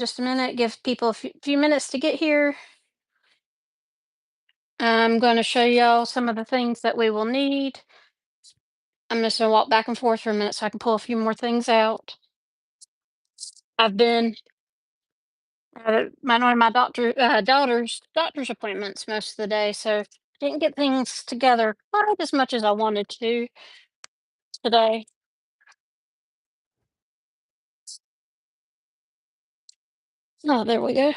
Just a minute, give people a few minutes to get here. I'm going to show y'all some of the things that we will need. I'm just going to walk back and forth for a minute so I can pull a few more things out. I've been at one of my daughter's doctor's appointments most of the day, so didn't get things together quite as much as I wanted to today. Oh, there we go.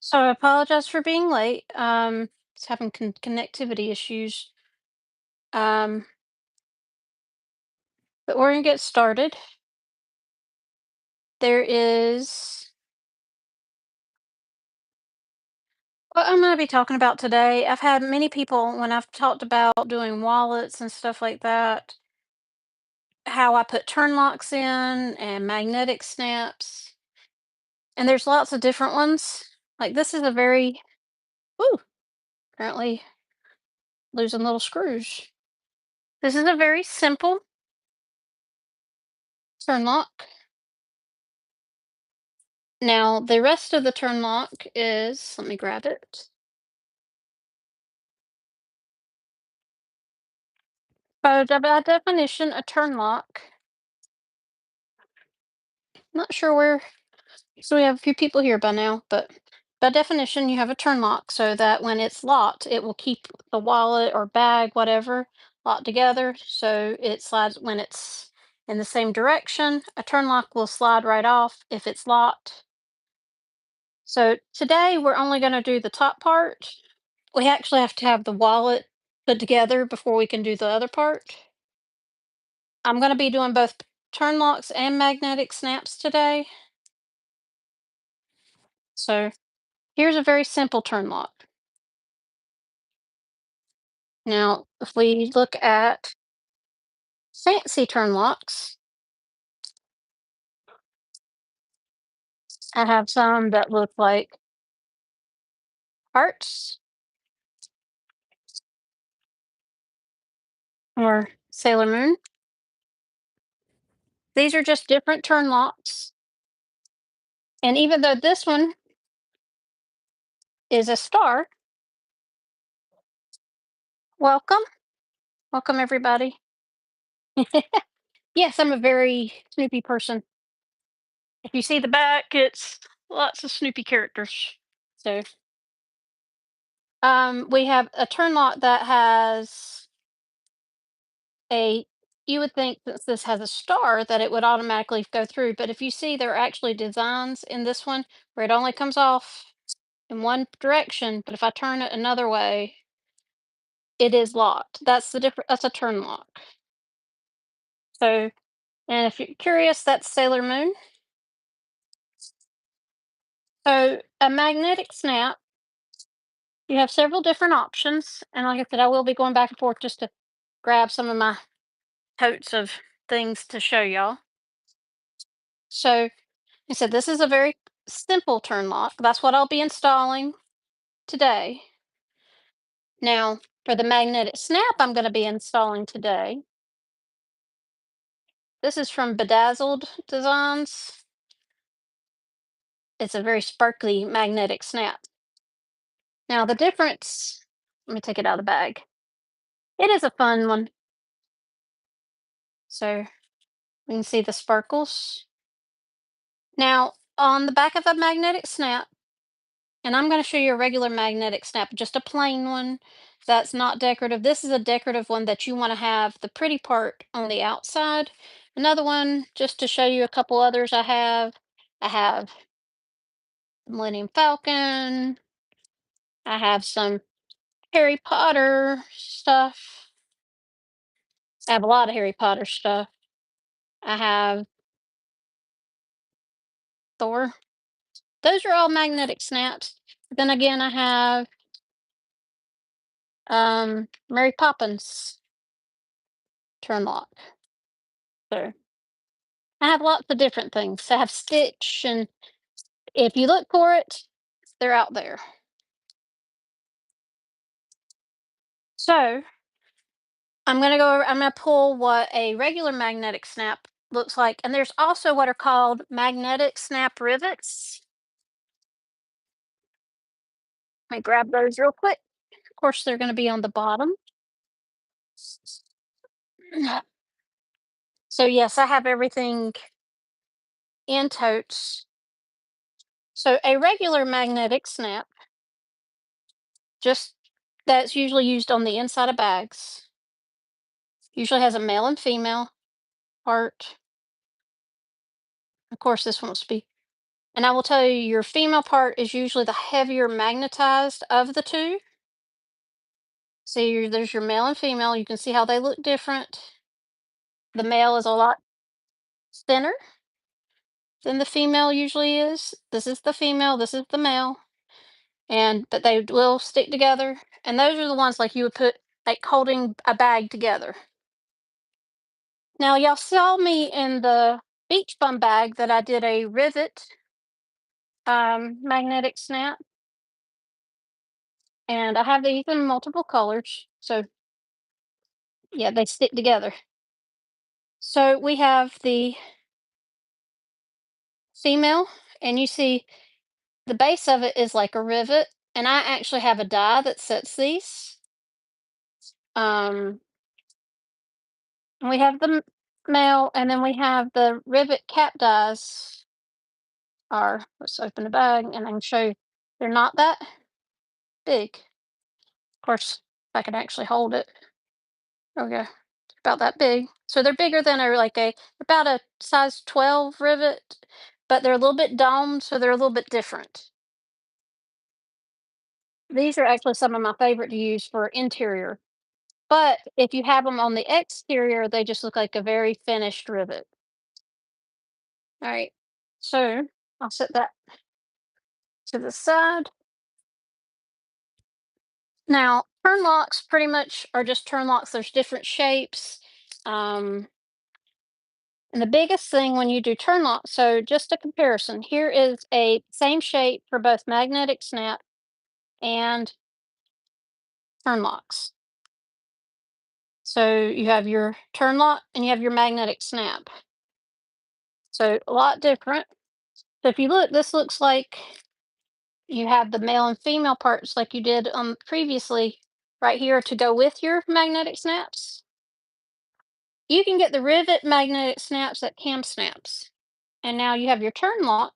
So I apologize for being late. It's having connectivity issues. Um, but we're gonna get started. There is what I'm going to be talking about today. I've had many people when I've talked about doing wallets and stuff like that, how I put turn locks in and magnetic snaps. And there's lots of different ones. Like this is a very, ooh, apparently losing little screws. This is a very simple turn lock. Now, the rest of the turn lock is, let me grab it. By definition, a turn lock. Not sure where. So we have a few people here by now, but by definition, you have a turn lock so that when it's locked, it will keep the wallet or bag, whatever, locked together. So it slides when it's in the same direction. A turn lock will slide right off if it's locked. So today we're only going to do the top part. We actually have to have the wallet put together before we can do the other part. I'm going to be doing both turn locks and magnetic snaps today. So here's a very simple turn lock. Now, if we look at fancy turn locks, I have some that look like hearts or Sailor Moon. These are just different turn locks. And even though this one is a star, welcome. Welcome, everybody. Yes, I'm a very Snoopy person. If you see the back, it's lots of Snoopy characters. So, we have a turn lock that has a you would think since this has a star that it would automatically go through, but if you see there are actually designs in this one where it only comes off in one direction, but if I turn it another way, it is locked. That's the different that's a turn lock. So, and if you're curious, that's Sailor Moon. So, a magnetic snap, you have several different options, and like I said, I will be going back and forth just to grab some of my totes of things to show y'all. So, I said this is a very simple turn lock. That's what I'll be installing today. Now, for the magnetic snap I'm going to be installing today, this is from Bedazzled Designs. It's a very sparkly magnetic snap. Now, the difference, let me take it out of the bag. It is a fun one. So, we can see the sparkles. Now, on the back of a magnetic snap, and I'm going to show you a regular magnetic snap, just a plain one that's not decorative. This is a decorative one that you want to have the pretty part on the outside. Another one, just to show you a couple others I have. I have Millennium Falcon. I have some Harry Potter stuff. I have a lot of Harry Potter stuff. I have Thor. Those are all magnetic snaps. Then again, I have Mary Poppins turn lock. So I have lots of different things. I have Stitch, and if you look for it, they're out there. So I'm gonna pull what a regular magnetic snap looks like. And there's also what are called magnetic snap rivets. Let me grab those real quick. Of course, they're gonna be on the bottom. So yes, I have everything in totes. So a regular magnetic snap, just that's usually used on the inside of bags, usually has a male and female part. Of course, this won't be. And I will tell you, your female part is usually the heavier magnetized of the two. See, there's your male and female. You can see how they look different. The male is a lot thinner than the female usually is. This is the female, this is the male. And but they will stick together. And those are the ones like you would put like holding a bag together. Now y'all saw me in the beach bum bag that I did a rivet magnetic snap. And I have these in multiple colors. So yeah, they stick together. So we have the female, and you see the base of it is like a rivet. And I actually have a die that sets these. Um, and we have the male, and then we have the rivet cap dies. Are let's open the bag, and I can show you they're not that big. Of course, if I can actually hold it. Okay, about that big. So they're bigger than about a size 12 rivet, but they're a little bit domed, so they're a little bit different. These are actually some of my favorite to use for interior. But if you have them on the exterior, they just look like a very finished rivet. All right. So I'll set that to the side. Now, turn locks pretty much are just turn locks. There's different shapes. Um, and the biggest thing when you do turn locks, so just a comparison, here is a same shape for both magnetic snap and turn locks. So you have your turn lock and you have your magnetic snap. So a lot different. So if you look, this looks like you have the male and female parts like you did previously right here to go with your magnetic snaps. You can get the rivet magnetic snaps at Cam Snaps. And now you have your turn lock.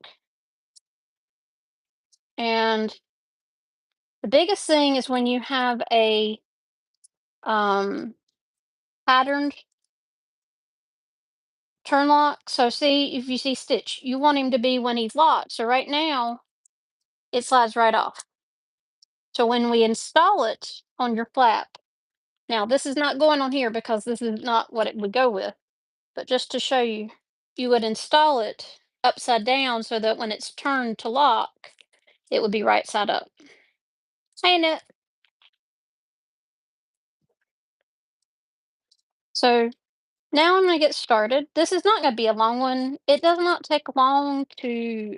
And the biggest thing is when you have a um, patterned turn lock. So see, if you see Stitch, you want him to be when he's locked. So right now, it slides right off. So when we install it on your flap, now this is not going on here because this is not what it would go with, but just to show you, you would install it upside down so that when it's turned to lock, it would be right side up. Ain't it? So now I'm going to get started. This is not going to be a long one. It does not take long to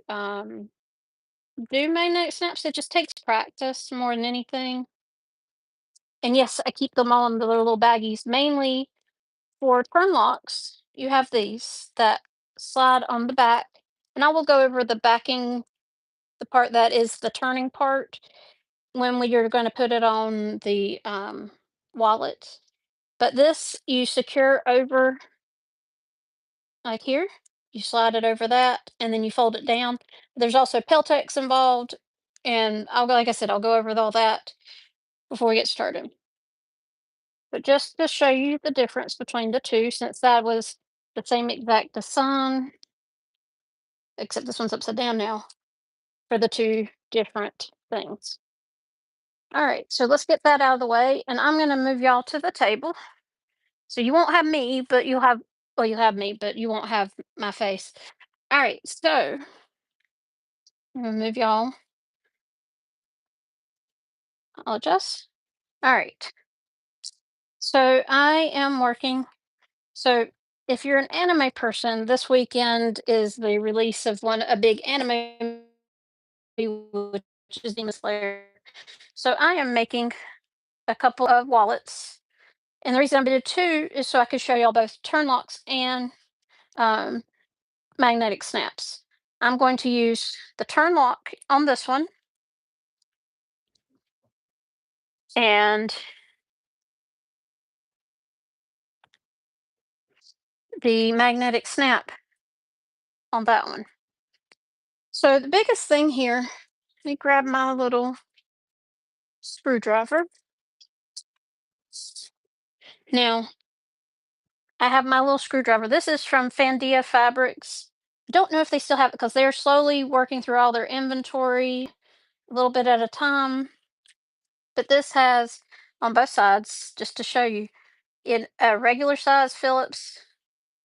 do magnetic snaps. It just takes practice more than anything. And yes, I keep them all in the little baggies, mainly for turn locks. You have these that slide on the back, and I will go over the backing, the part that is the turning part, when you're going to put it on the wallet. But this you secure over like here. You slide it over that, and then you fold it down. There's also Peltex involved, and like I said, I'll go over all that before we get started. But just to show you the difference between the two, since that was the same exact design, except this one's upside down now for the two different things. All right, so let's get that out of the way, and I'm going to move y'all to the table. So you won't have me, but you'll have me, but you won't have my face. All right, so I'm going to move y'all. I'll adjust. All right. So I am working. So if you're an anime person, this weekend is the release of a big anime movie, which is Demon Slayer. So I am making a couple of wallets. And the reason I did two is so I could show y'all both turn locks and um, magnetic snaps. I'm going to use the turn lock on this one and the magnetic snap on that one. So the biggest thing here, let me grab my little screwdriver. Now, I have my little screwdriver. This is from Fandia Fabrics. I don't know if they still have it because they're slowly working through all their inventory a little bit at a time. But this has on both sides, just to show you, in a regular size Phillips,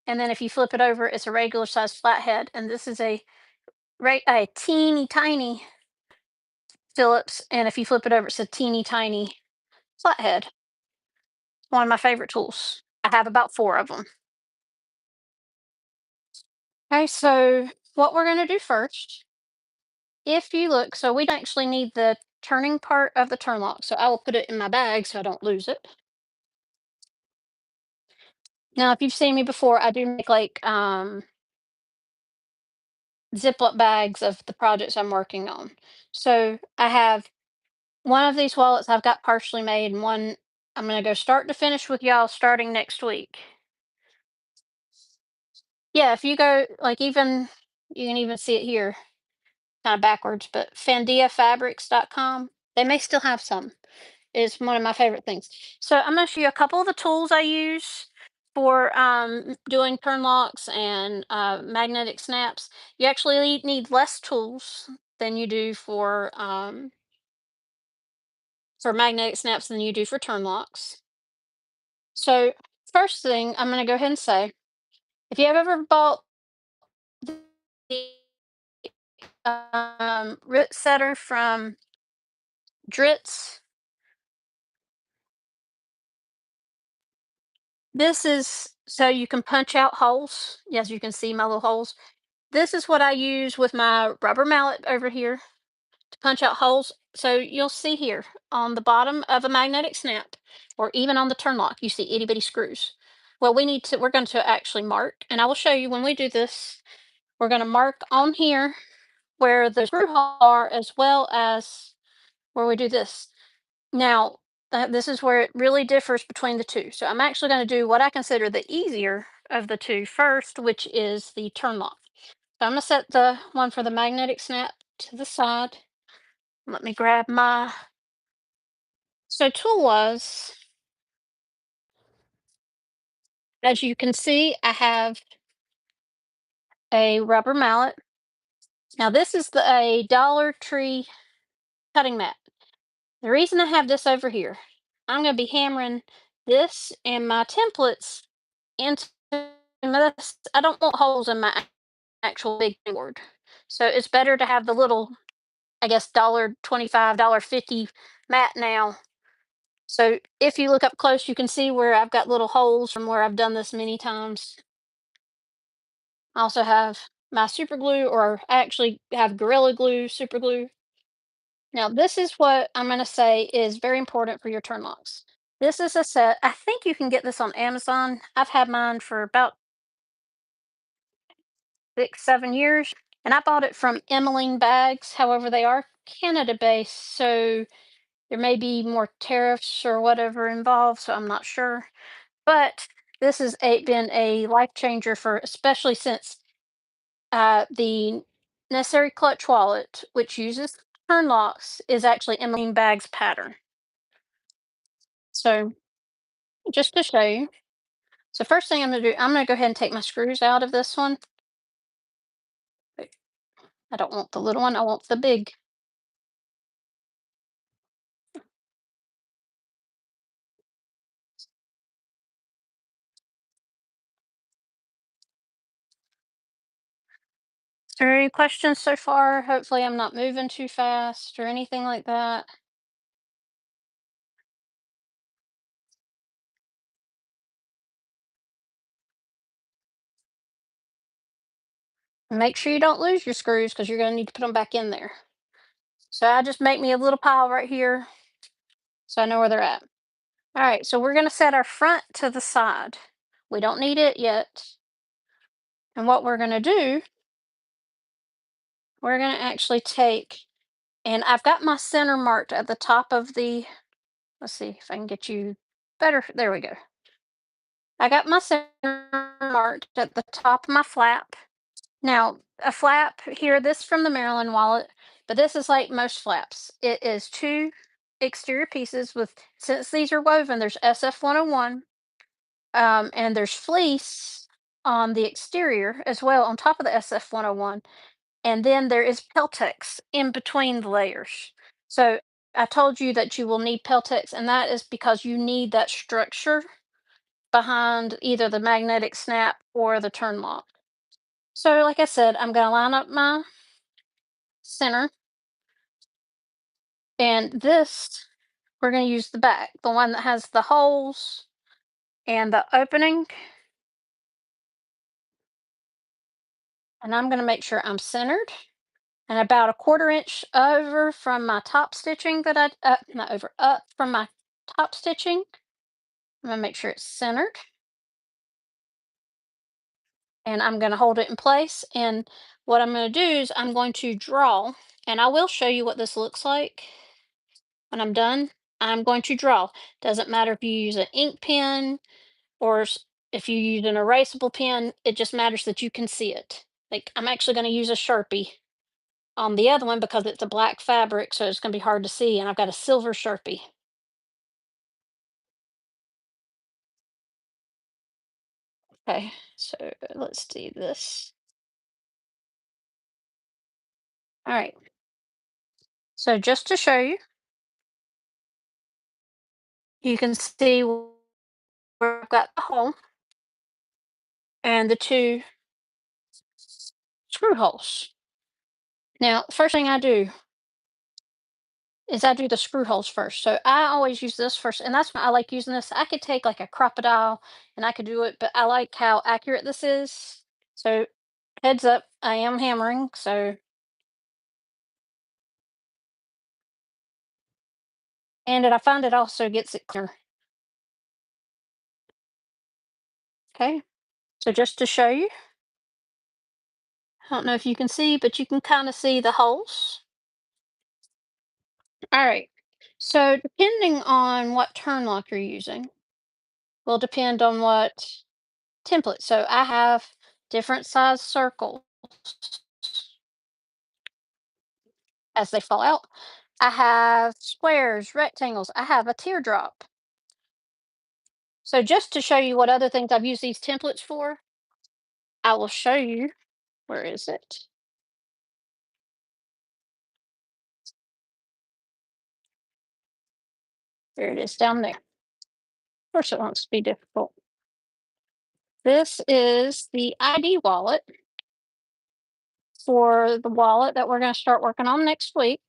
and then if you flip it over, it's a regular size flathead. And this is a teeny tiny Phillips, and if you flip it over, it's a teeny tiny flathead. One of my favorite tools. I have about four of them. Okay, so what we're going to do first, if you look, so we don't actually need the turning part of the turn lock, so I will put it in my bag so I don't lose it. Now, if you've seen me before, I do make like Ziploc bags of the projects I'm working on. So I have one of these wallets I've got partially made, and one I'm going to go start to finish with y'all starting next week. Yeah, if you go, like, even you can even see it here, kind of backwards, but fandiafabrics.com, they may still have some. Is one of my favorite things. So I'm going to show you a couple of the tools I use for doing turn locks and magnetic snaps. You actually need less tools than you do for magnetic snaps than you do for turn locks. So first thing I'm going to go ahead and say, if you have ever bought the root setter from Dritz, this is so you can punch out holes. Yes, you can see my little holes. This is what I use with my rubber mallet over here to punch out holes. So you'll see here on the bottom of a magnetic snap, or even on the turn lock, you see itty bitty screws. Well, we're going to actually mark, and I will show you when we do this. We're going to mark on here where the screw holes are, as well as where we do this. Now, this is where it really differs between the two. So I'm actually going to do what I consider the easier of the two first, which is the turn lock. So I'm going to set the one for the magnetic snap to the side. Let me grab my, so tool was, as you can see, I have a rubber mallet. Now this is a Dollar Tree cutting mat. The reason I have this over here, I'm going to be hammering this and my templates into this. I don't want holes in my actual big board. So it's better to have the little, I guess, $1.25, $1.50 mat now. So if you look up close, you can see where I've got little holes from where I've done this many times. I also have my super glue, or I actually have Gorilla Glue, super glue. Now, this is what I'm going to say is very important for your turn locks. This is a set. I think you can get this on Amazon. I've had mine for about 6, 7 years, and I bought it from Emmeline Bags. However, they are Canada based, so there may be more tariffs or whatever involved, so I'm not sure. But this has been a life changer for, especially since the Necessary Clutch wallet, which uses turn locks, is actually Emmeline Bag's pattern. So just to show you. So first thing I'm going to do, I'm going to go ahead and take my screws out of this one. I don't want the little one, I want the big. Is there any questions so far? Hopefully I'm not moving too fast or anything like that. Make sure you don't lose your screws because you're going to need to put them back in there. So I just make me a little pile right here so I know where they're at. All right, so we're going to set our front to the side. We don't need it yet. And what we're going to do, we're going to actually take, and I've got my center marked at the top of the, let's see if I can get you better. There we go. I got my center marked at the top of my flap. Now, a flap here, this from the Maryland wallet, but this is like most flaps. It is two exterior pieces with, since these are woven, there's SF101, and there's fleece on the exterior as well on top of the SF101. And then there is Peltex in between the layers. So I told you that you will need Peltex, and that is because you need that structure behind either the magnetic snap or the turn lock. So, like I said, I'm going to line up my center, and this, we're going to use the back, the one that has the holes and the opening. And I'm going to make sure I'm centered and about a 1/4 inch over from my top stitching that not over, up from my top stitching. I'm going to make sure it's centered, and I'm going to hold it in place. And what I'm going to do is I'm going to draw, and I will show you what this looks like when I'm done. I'm going to draw. Doesn't matter if you use an ink pen or if you use an erasable pen, it just matters that you can see it. Like, I'm actually going to use a Sharpie on the other one because it's a black fabric, so it's going to be hard to see. And I've got a silver Sharpie. Okay, so let's do this. All right. So just to show you, you can see where I've got the hole and the two screw holes. Now, first thing I do is I do the screw holes first. So I always use this first, and that's why I like using this. I could take like a crocodile and I could do it, but I like how accurate this is. So heads up, I am hammering. So, and I find it also gets it clear. Okay. So just to show you, I don't know if you can see, but you can kind of see the holes. All right. So depending on what turn lock you're using will depend on what template. So I have different size circles as they fall out. I have squares, rectangles. I have a teardrop. So just to show you what other things I've used these templates for, I will show you. Where is it? There it is down there. Of course, it wants to be difficult. This is the ID wallet for the wallet that we're going to start working on next week.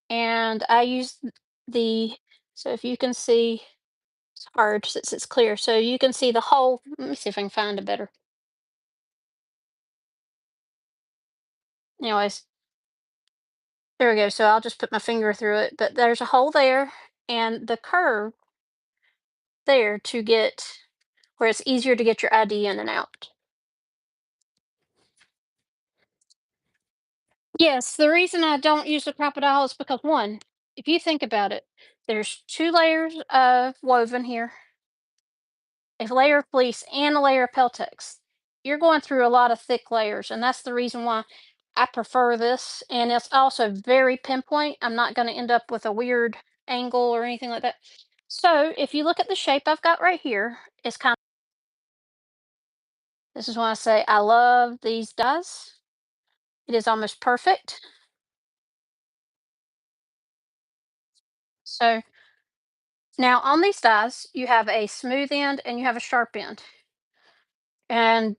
And I use the, so if you can see, it's hard since it's clear. So you can see the hole. Let me see if I can find a better. Anyways, there we go. So I'll just put my finger through it. But there's a hole there and the curve there to get where it's easier to get your ID in and out. Yes, the reason I don't use the crocodile is because one, if you think about it, there's two layers of woven here, a layer of fleece, and a layer of Peltex. You're going through a lot of thick layers, and that's the reason why I prefer this. And it's also very pinpoint. I'm not going to end up with a weird angle or anything like that. So if you look at the shape I've got right here, it's kind of, this is why I say I love these dies. It is almost perfect. So now on these dies, you have a smooth end and you have a sharp end. And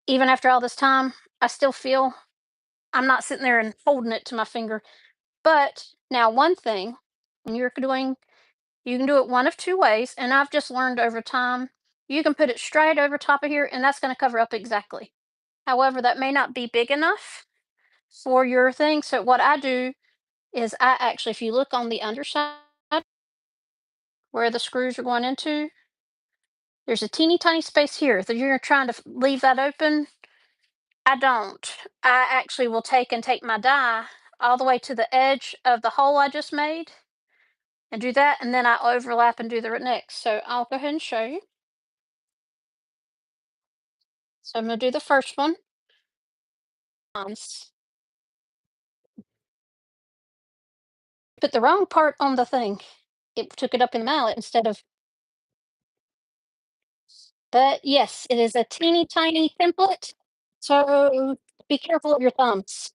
even after all this time, I still feel I'm not sitting there and holding it to my finger. But now, one thing, when you're doing, you can do it one of two ways. And I've just learned over time, you can put it straight over top of here, and that's going to cover up exactly. However, that may not be big enough for your thing. So, what I do is I actually, if you look on the underside, where the screws are going into, there's a teeny tiny space here that you're trying to leave that open. I don't. I actually will take my die all the way to the edge of the hole I just made and do that, and then I overlap and do the next. So I'll go ahead and show you. So I'm going to do the first one. Once. Put the wrong part on the thing. It took it up in the mallet instead of. But yes, it is a teeny tiny template. So be careful of your thumbs.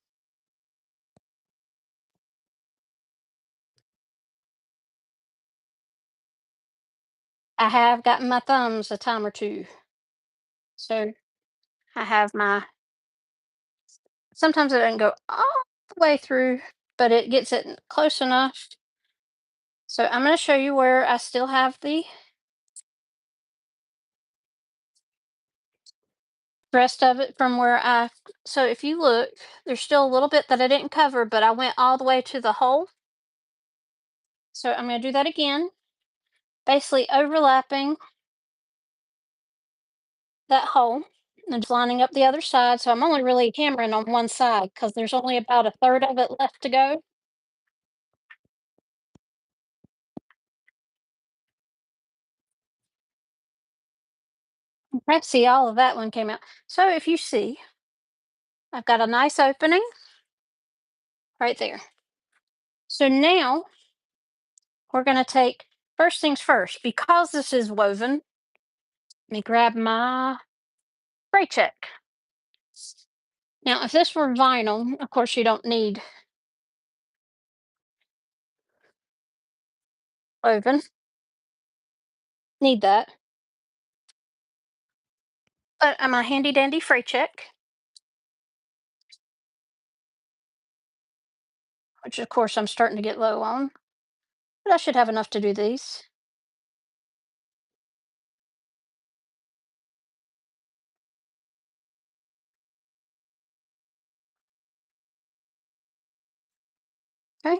I have gotten my thumbs a time or two. So I have my. Sometimes it doesn't go all the way through, but it gets it close enough. So I'm going to show you where I still have the rest of it from where I. So if you look, there's still a little bit that I didn't cover, but I went all the way to the hole. So I'm going to do that again, basically overlapping that hole and just lining up the other side. So I'm only really hammering on one side because there's only about a third of it left to go. Okay, see, all of that one came out. So if you see, I've got a nice opening right there. So now we're going to take, first things first, because this is woven, let me grab my spray check. Now, if this were vinyl, of course, you don't need woven, need that. But I'm a handy dandy fray check, which of course I'm starting to get low on, but I should have enough to do these. Okay.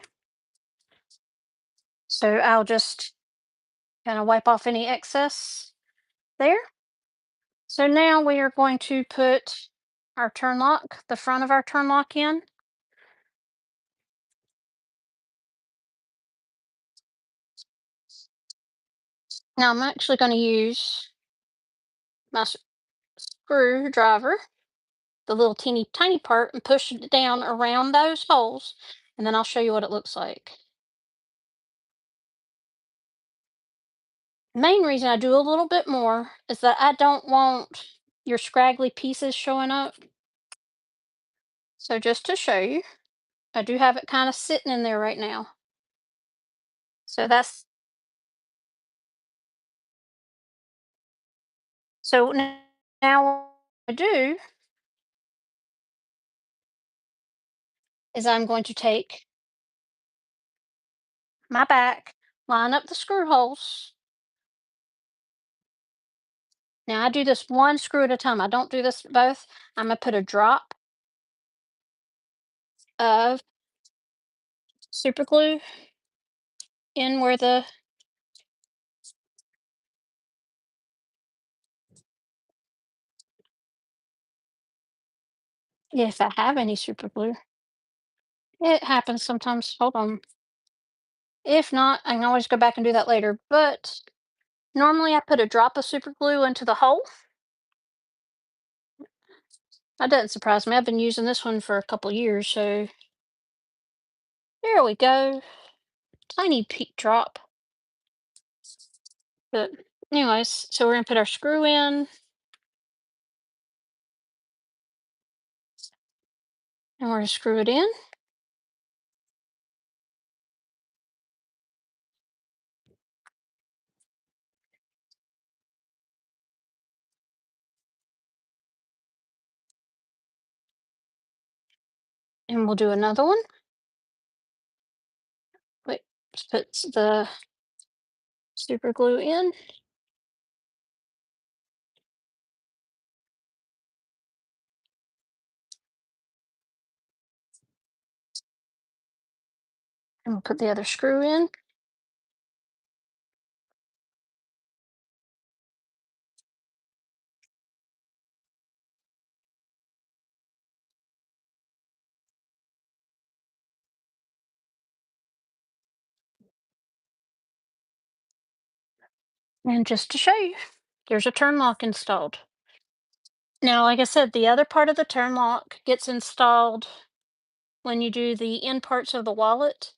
So I'll just kind of wipe off any excess there. So now we are going to put our turn lock, the front of our turn lock in. Now I'm actually going to use my screwdriver, the little teeny tiny part, and push it down around those holes, and then I'll show you what it looks like. Main reason I do a little bit more is that I don't want your scraggly pieces showing up. So just to show you, I do have it kind of sitting in there right now. So that's, so now what I do is I'm going to take my back, line up the screw holes. Now I do this one screw at a time. I don't do this both. I'm gonna put a drop of super glue in where the, if I have any super glue. It happens sometimes. Hold on. If not, I can always go back and do that later. But normally I put a drop of super glue into the hole. That doesn't surprise me. I've been using this one for a couple years, so there we go. Tiny peak drop. But anyways, so we're gonna put our screw in and we're gonna screw it in. And we'll do another one. Wait, just put the super glue in. And we'll put the other screw in. And just to show you, there's a turn lock installed. Now, like I said, the other part of the turn lock gets installed when you do the end parts of the wallet.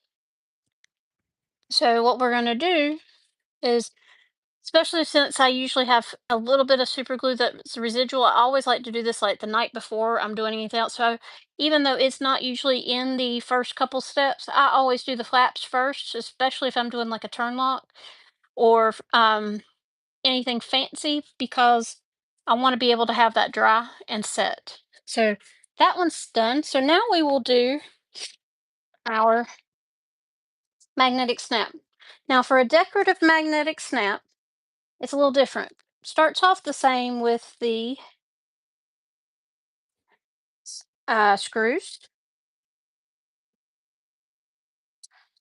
So what we're going to do is, especially since I usually have a little bit of super glue that's residual, I always like to do this like the night before I'm doing anything else. So even though it's not usually in the first couple steps, I always do the flaps first, especially if I'm doing like a turn lock or anything fancy, because I want to be able to have that dry and set. So that one's done. So now we will do our magnetic snap. Now for a decorative magnetic snap, it's a little different. Starts off the same with the screws.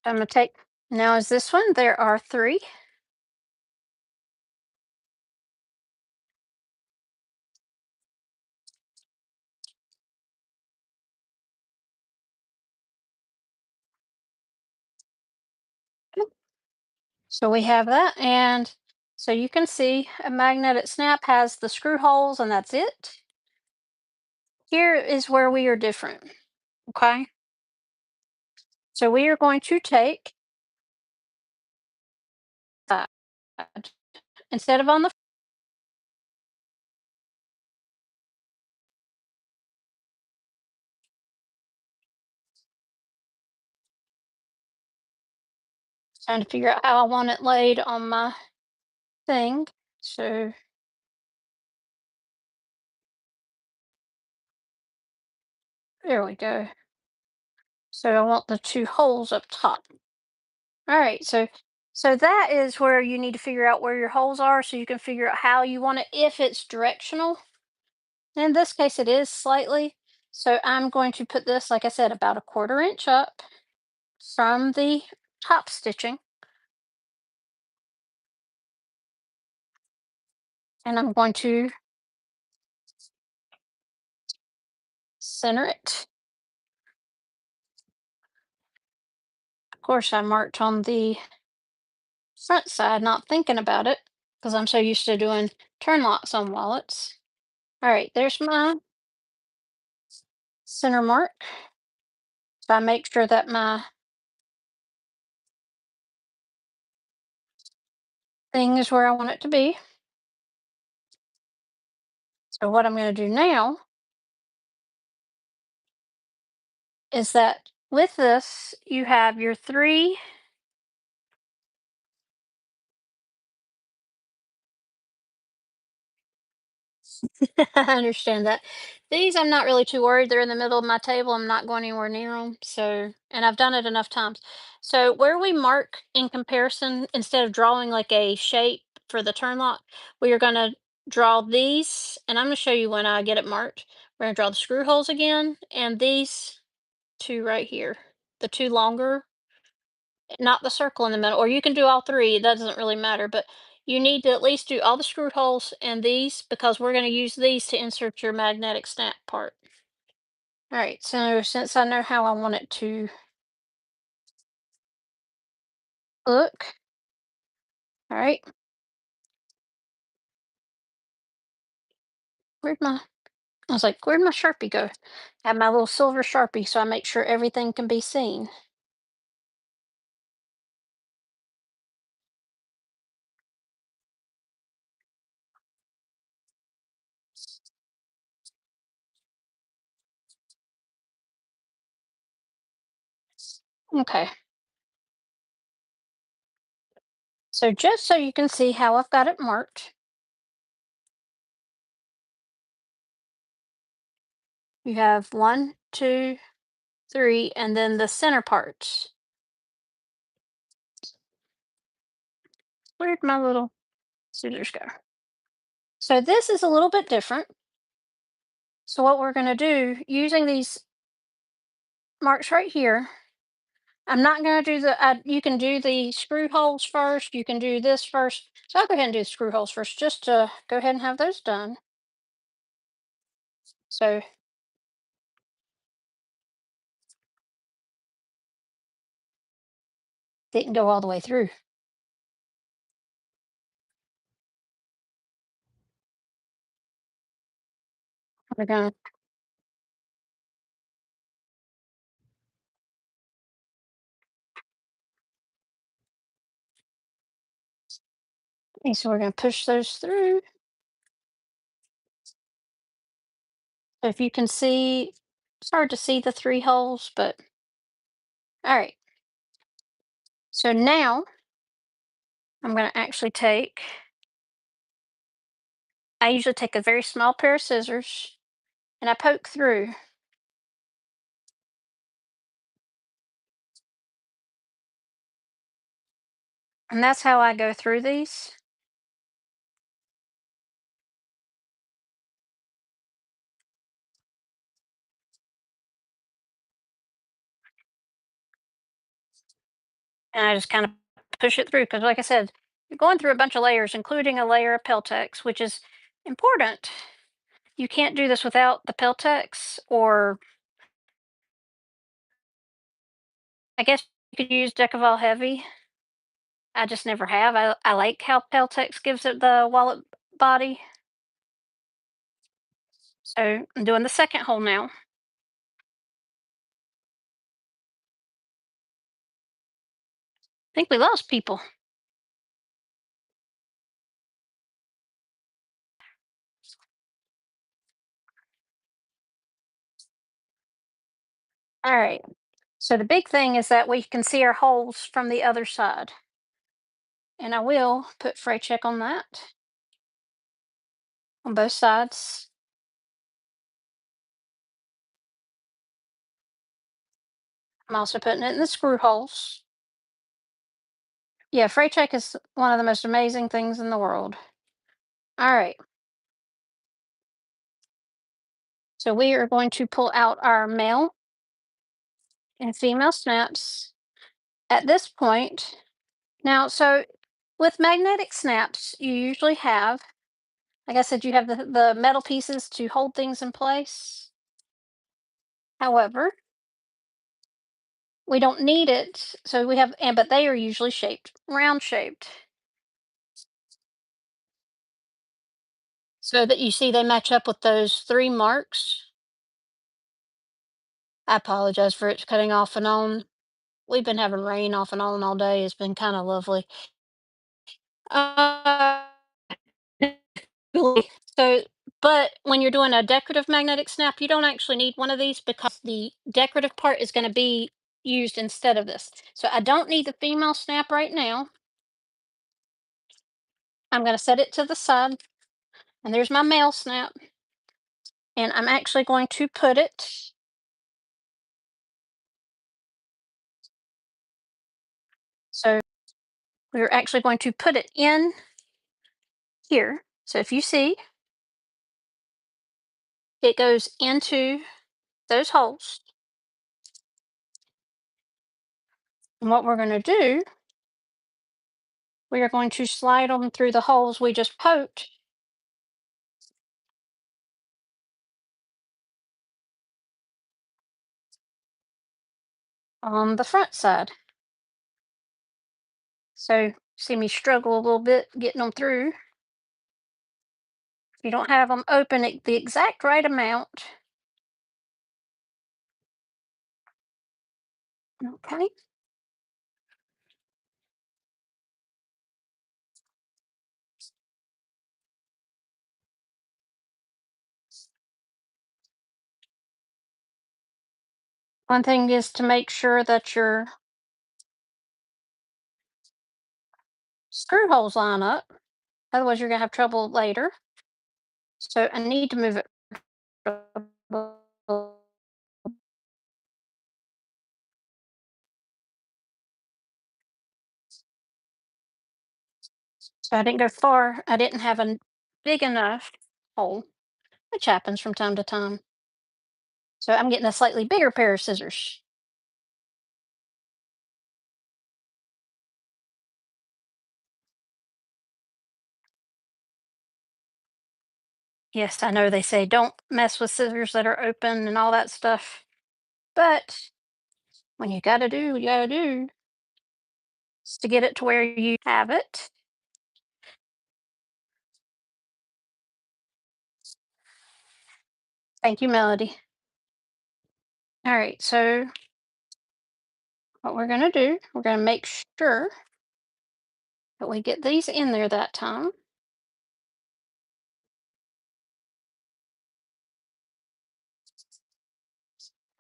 I'm going to take, now is this one, there are three. So we have that, and so you can see a magnetic snap has the screw holes, and that's it. Here is where we are different, okay? So we are going to take, uh, instead of on the, trying to figure out how I want it laid on my thing. So there we go. So I want the two holes up top. All right, so that is where you need to figure out where your holes are so you can figure out how you want it, if it's directional. In this case, it is slightly. So I'm going to put this, like I said, about a 1/4 inch up from the top stitching. And I'm going to center it. Of course, I marked on the front side, not thinking about it, because I'm so used to doing turn locks on wallets. All right, there's my center mark. So I make sure that my thing is where I want it to be. So what I'm going to do now is that with this, you have your three. I understand that. These I'm not really too worried. They're in the middle of my table. I'm not going anywhere near them. So, and I've done it enough times. So where we mark in comparison, instead of drawing like a shape for the turn lock, we are going to draw these, and I'm going to show you when I get it marked. We're going to draw the screw holes again, and these two right here, the two longer, not the circle in the middle, or you can do all three. That doesn't really matter, but you need to at least do all the screw holes and these, because we're going to use these to insert your magnetic snap part. All right, so since I know how I want it to look, all right, where'd my, I was like, where'd my Sharpie go? I have my little silver Sharpie, so I make sure everything can be seen. Okay, so just so you can see how I've got it marked, you have one, two, three, and then the center parts. Where'd my little scissors go? So this is a little bit different. So what we're going to do, using these marks right here, I'm not going to do the, you can do the screw holes first. You can do this first. So I'll go ahead and do the screw holes first, just to go ahead and have those done. So they can go all the way through. We're gonna okay, so we're gonna push those through. So if you can see, it's hard to see the three holes, but all right. So now I'm gonna actually take, I usually take a very small pair of scissors and I poke through. And that's how I go through these. And I just kind of push it through because, like I said, you're going through a bunch of layers, including a layer of Peltex, which is important. You can't do this without the Peltex, or I guess you could use Decaval Heavy. I just never have. I like how Peltex gives it the wallet body. So I'm doing the second hole now. I think we lost people. All right. So the big thing is that we can see our holes from the other side. And I will put fray check on that on both sides. I'm also putting it in the screw holes. Yeah, fray check is one of the most amazing things in the world. All right. So we are going to pull out our male and female snaps at this point. Now, so with magnetic snaps, you usually have, like I said, you have the metal pieces to hold things in place. However, we don't need it. So we have, and but they are usually shaped, round shaped. So that you see they match up with those three marks. I apologize for it cutting off and on. We've been having rain off and on all day. It's been kind of lovely. Uh, so, but when you're doing a decorative magnetic snap, you don't actually need one of these because the decorative part is going to be used instead of this. So I don't need the female snap right now. I'm going to set it to the side, and there's my male snap. And I'm actually going to put it, so we're actually going to put it in here. So if you see, it goes into those holes. And what we're going to do, we are going to slide them through the holes we just poked on the front side. So see me struggle a little bit getting them through. If you don't have them open at the exact right amount. Okay. One thing is to make sure that your screw holes line up. Otherwise, you're going to have trouble later. So I need to move it. So I didn't go far. I didn't have a big enough hole, which happens from time to time. So I'm getting a slightly bigger pair of scissors. Yes, I know they say don't mess with scissors that are open and all that stuff. But when you gotta do, you gotta do. Is to get it to where you have it. Thank you, Melody. All right, so what we're gonna do, we're gonna make sure that we get these in there that time.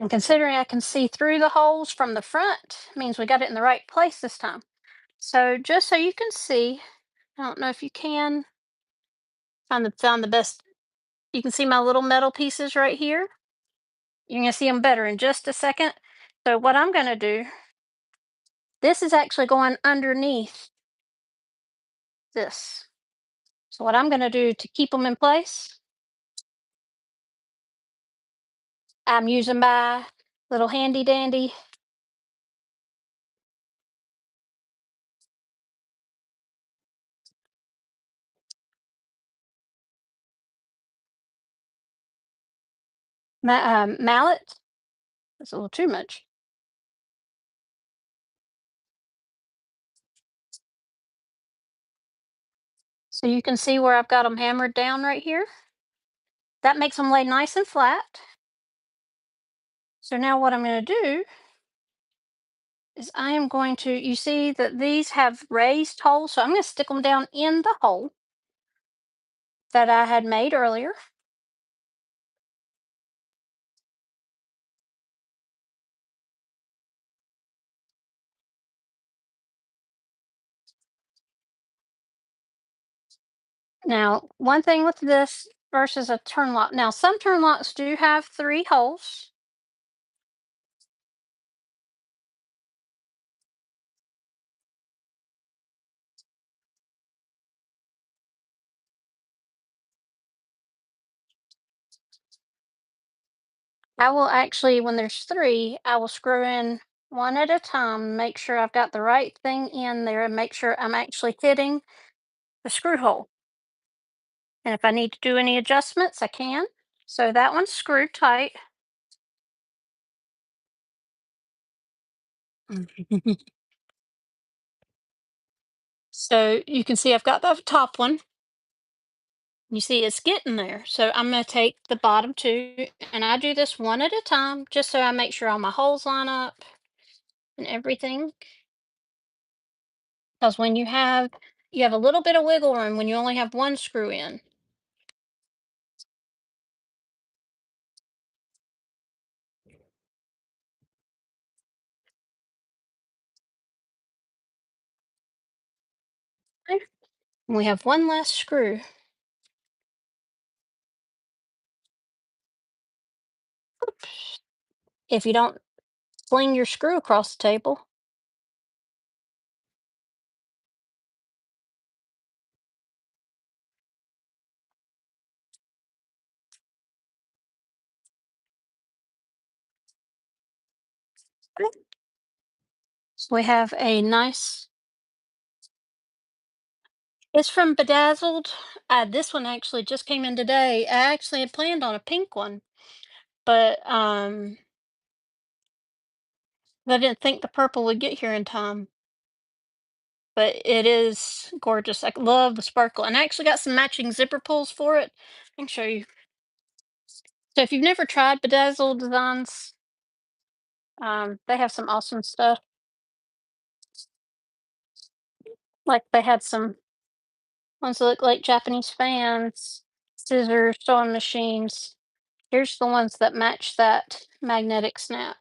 And considering I can see through the holes from the front, means we got it in the right place this time. So just so you can see, I don't know if you can find the best. You can see my little metal pieces right here. You're gonna see them better in just a second. So what I'm gonna do, this is actually going underneath this. So what I'm gonna do to keep them in place, I'm using my little handy dandy mallet. That's a little too much. So you can see where I've got them hammered down right here. That makes them lay nice and flat. So now what I'm going to do is I am going to, you see that these have raised holes, so I'm going to stick them down in the hole that I had made earlier. Now, one thing with this versus a turn lock. Now, some turn locks do have 3 holes. I will actually, when there's 3, I will screw in one at a time, make sure I've got the right thing in there, and make sure I'm actually hitting the screw hole. And if I need to do any adjustments, I can. So that one's screwed tight. So you can see I've got the top one. You see it's getting there. So I'm going to take the bottom 2, and I do this one at a time just so I make sure all my holes line up and everything. Because when you have a little bit of wiggle room when you only have one screw in. Okay. And we have one last screw. If you don't sling your screw across the table. Okay. So we have a nice, it's from Bedazzled. This one actually just came in today. I actually had planned on a pink one, but I didn't think the purple would get here in time. But it is gorgeous. I love the sparkle, and I actually got some matching zipper pulls for it. I can show you. So if you've never tried Bedazzled Designs, they have some awesome stuff. Like they had some ones that look like Japanese fans, scissors, sewing machines. Here's the ones that match that magnetic snap.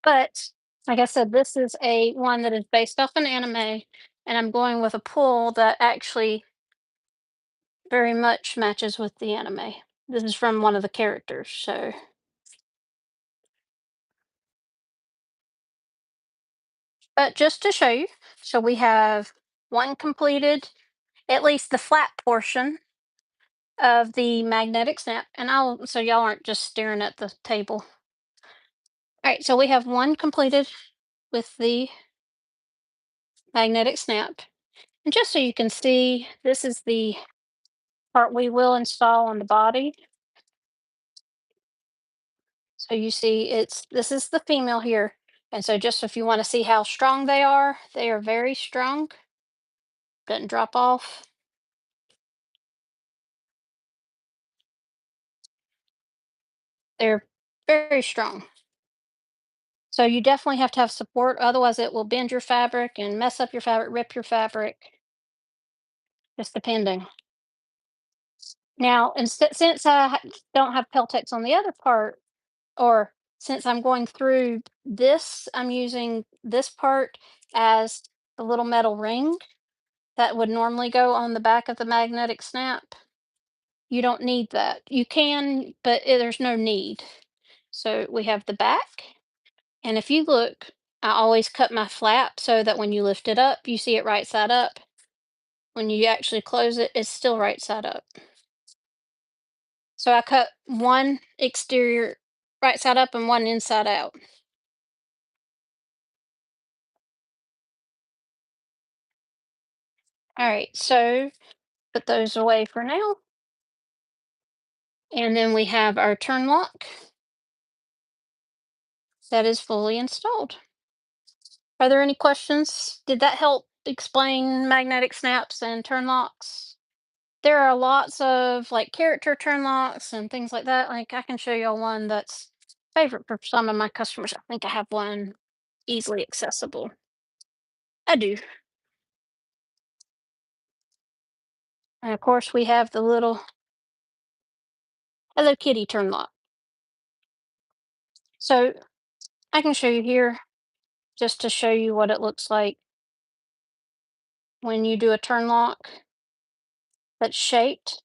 But like I said, this is a one that is based off an anime, and I'm going with a pull that actually very much matches with the anime. This is from one of the characters, so. But just to show you, so we have one completed, at least the flat portion of the magnetic snap, and so y'all aren't just staring at the table. All right, so we have one completed with the magnetic snap. And just so you can see, this is the part we will install on the body. So you see this is the female here. And so just if you want to see how strong they are very strong. Doesn't drop off. They're very strong. So you definitely have to have support, otherwise it will bend your fabric and mess up your fabric, rip your fabric, just depending. Now, since don't have Peltex on the other part, or since I'm going through this, I'm using this part as the little metal ring that would normally go on the back of the magnetic snap. You don't need that. You can, but there's no need. So we have the back, and if you look, I always cut my flap so that when you lift it up, you see it right side up. When you actually close it, it's still right side up. So I cut one exterior right side up and one inside out. All right, so put those away for now. And then we have our turn lock that is fully installed. Are there any questions? Did that help explain magnetic snaps and turn locks? There are lots of like character turn locks and things like that. Like I can show y'all one that's favorite for some of my customers. I think I have one easily accessible. I do. And of course we have the little Hello Kitty turn lock. So I can show you here just to show you what it looks like when you do a turn lock that's shaped.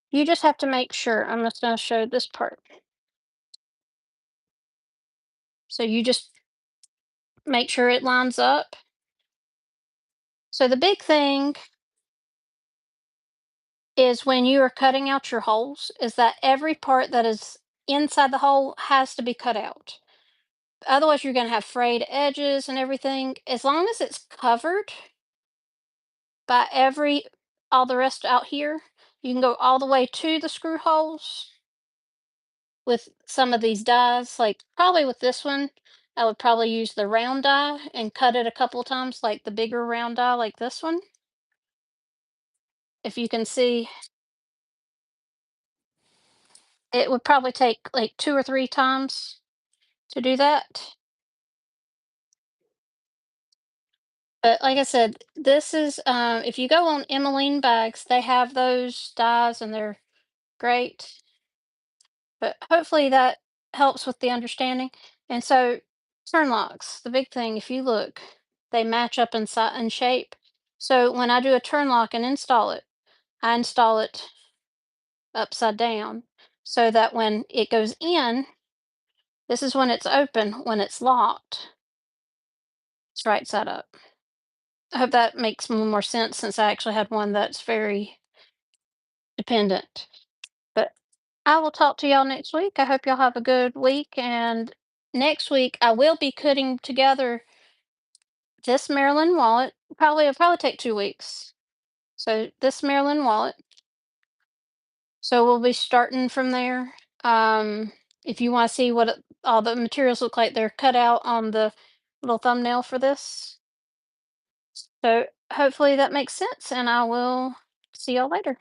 You just have to make sure. I'm just going to show this part. So you just make sure it lines up. So the big thing is when you are cutting out your holes is that every part that is inside the hole has to be cut out. Otherwise you're going to have frayed edges and everything. As long as it's covered by all the rest out here, you can go all the way to the screw holes with some of these dies. Like probably with this one, I would probably use the round die and cut it a couple times, like the bigger round die like this one. If you can see, it would probably take like 2 or 3 times to do that. But like I said, this is, if you go on Emmeline bags, they have those dies and they're great. But hopefully that helps with the understanding. And so turn locks, the big thing, if you look, they match up in shape. So when I do a turn lock and install it, I install it upside down so that when it goes in, this is when it's open. When it's locked, it's right side up. I hope that makes more sense since I actually had one that's very dependent. But I will talk to y'all next week. I hope y'all have a good week. And next week, I will be putting together this Maryland wallet. It'll probably take 2 weeks. So this Maryland wallet. So we'll be starting from there. If you want to see what all the materials look like, they're cut out on the little thumbnail for this. So hopefully that makes sense, and I will see y'all later.